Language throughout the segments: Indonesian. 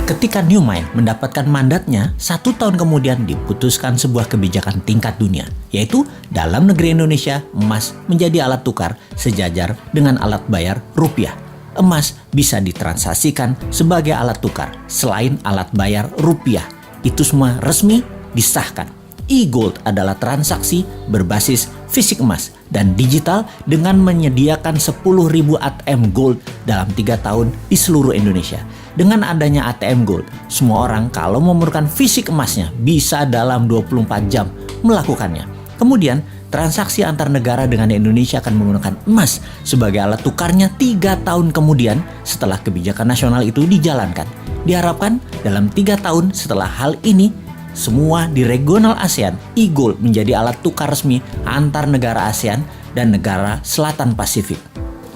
Ketika New Mind mendapatkan mandatnya, 1 tahun kemudian diputuskan sebuah kebijakan tingkat dunia, yaitu dalam negeri Indonesia, emas menjadi alat tukar sejajar dengan alat bayar rupiah. Emas bisa ditransaksikan sebagai alat tukar selain alat bayar rupiah. Itu semua resmi disahkan. E-Gold adalah transaksi berbasis fisik emas dan digital dengan menyediakan 10.000 ATM Gold dalam 3 tahun di seluruh Indonesia. Dengan adanya ATM Gold, semua orang kalau memerlukan fisik emasnya bisa dalam 24 jam melakukannya. Kemudian, transaksi antar negara dengan Indonesia akan menggunakan emas sebagai alat tukarnya 3 tahun kemudian setelah kebijakan nasional itu dijalankan. Diharapkan dalam 3 tahun setelah hal ini, semua di regional ASEAN, e-Gold menjadi alat tukar resmi antar negara ASEAN dan negara Selatan Pasifik.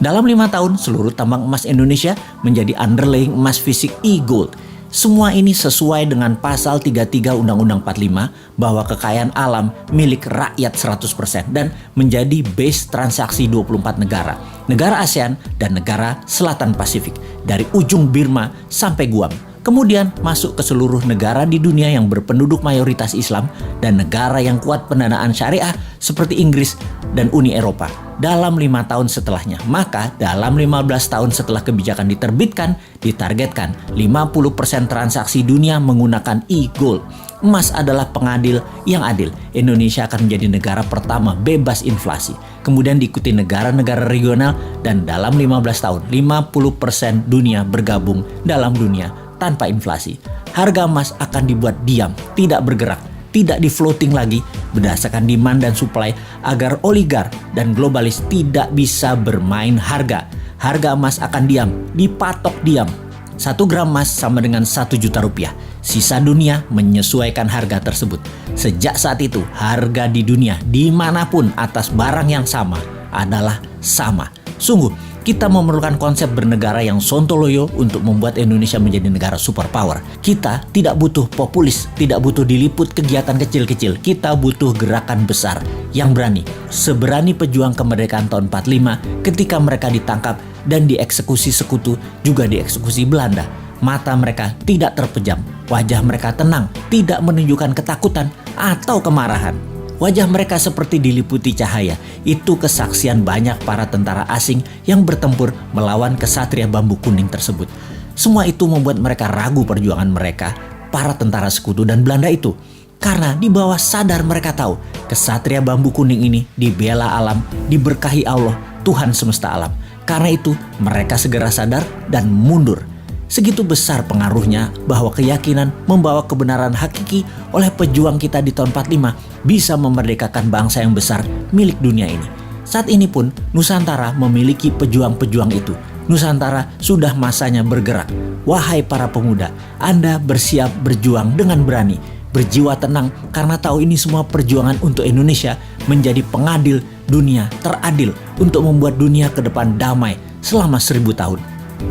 Dalam 5 tahun, seluruh tambang emas Indonesia menjadi underlying emas fisik e-Gold. Semua ini sesuai dengan pasal 33 Undang-Undang 45 bahwa kekayaan alam milik rakyat 100% dan menjadi base transaksi 24 negara, negara ASEAN dan negara Selatan Pasifik, dari ujung Burma sampai Guam. Kemudian masuk ke seluruh negara di dunia yang berpenduduk mayoritas Islam dan negara yang kuat pendanaan syariah seperti Inggris dan Uni Eropa dalam 5 tahun setelahnya. Maka dalam 15 tahun setelah kebijakan diterbitkan, ditargetkan 50% transaksi dunia menggunakan e-Gold. Emas adalah pengadil yang adil. Indonesia akan menjadi negara pertama bebas inflasi. Kemudian diikuti negara-negara regional dan dalam 15 tahun 50% dunia bergabung dalam dunia tanpa inflasi. Harga emas akan dibuat diam, tidak bergerak, tidak di-floating lagi berdasarkan demand dan supply agar oligar dan globalis tidak bisa bermain harga. Harga emas akan diam, dipatok diam. 1 gram emas sama dengan 1 juta rupiah. Sisa dunia menyesuaikan harga tersebut. Sejak saat itu, harga di dunia dimanapun atas barang yang sama adalah sama. Sungguh, kita memerlukan konsep bernegara yang sontoloyo untuk membuat Indonesia menjadi negara superpower. Kita tidak butuh populis, tidak butuh diliput kegiatan kecil-kecil. Kita butuh gerakan besar yang berani. Seberani pejuang kemerdekaan tahun 45 ketika mereka ditangkap dan dieksekusi sekutu, juga dieksekusi Belanda. Mata mereka tidak terpejam, wajah mereka tenang, tidak menunjukkan ketakutan atau kemarahan. Wajah mereka seperti diliputi cahaya. Itu kesaksian banyak para tentara asing yang bertempur melawan kesatria bambu kuning tersebut. Semua itu membuat mereka ragu perjuangan mereka, para tentara sekutu dan Belanda itu. Karena di bawah sadar mereka tahu, kesatria bambu kuning ini dibela alam, diberkahi Allah, Tuhan semesta alam. Karena itu mereka segera sadar dan mundur. Segitu besar pengaruhnya bahwa keyakinan membawa kebenaran hakiki oleh pejuang kita di tahun 45 bisa memerdekakan bangsa yang besar milik dunia ini. Saat ini pun Nusantara memiliki pejuang-pejuang itu. Nusantara sudah masanya bergerak. Wahai para pemuda, Anda bersiap berjuang dengan berani, berjiwa tenang karena tahu ini semua perjuangan untuk Indonesia menjadi pengadil dunia teradil untuk membuat dunia ke depan damai selama 1000 tahun.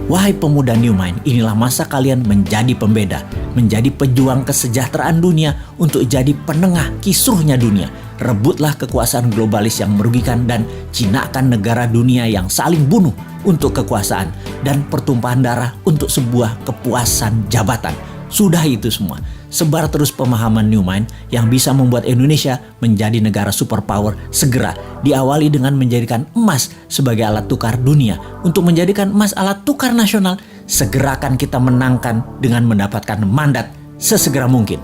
Wahai pemuda New Mind, inilah masa kalian menjadi pembeda, menjadi pejuang kesejahteraan dunia untuk jadi penengah kisruhnya dunia. Rebutlah kekuasaan globalis yang merugikan dan jinakan negara dunia yang saling bunuh untuk kekuasaan dan pertumpahan darah untuk sebuah kepuasan jabatan. Sudah itu semua. Sebar terus pemahaman New Mind yang bisa membuat Indonesia menjadi negara superpower segera. Diawali dengan menjadikan emas sebagai alat tukar dunia. Untuk menjadikan emas alat tukar nasional, segerakan kita menangkan dengan mendapatkan mandat sesegera mungkin.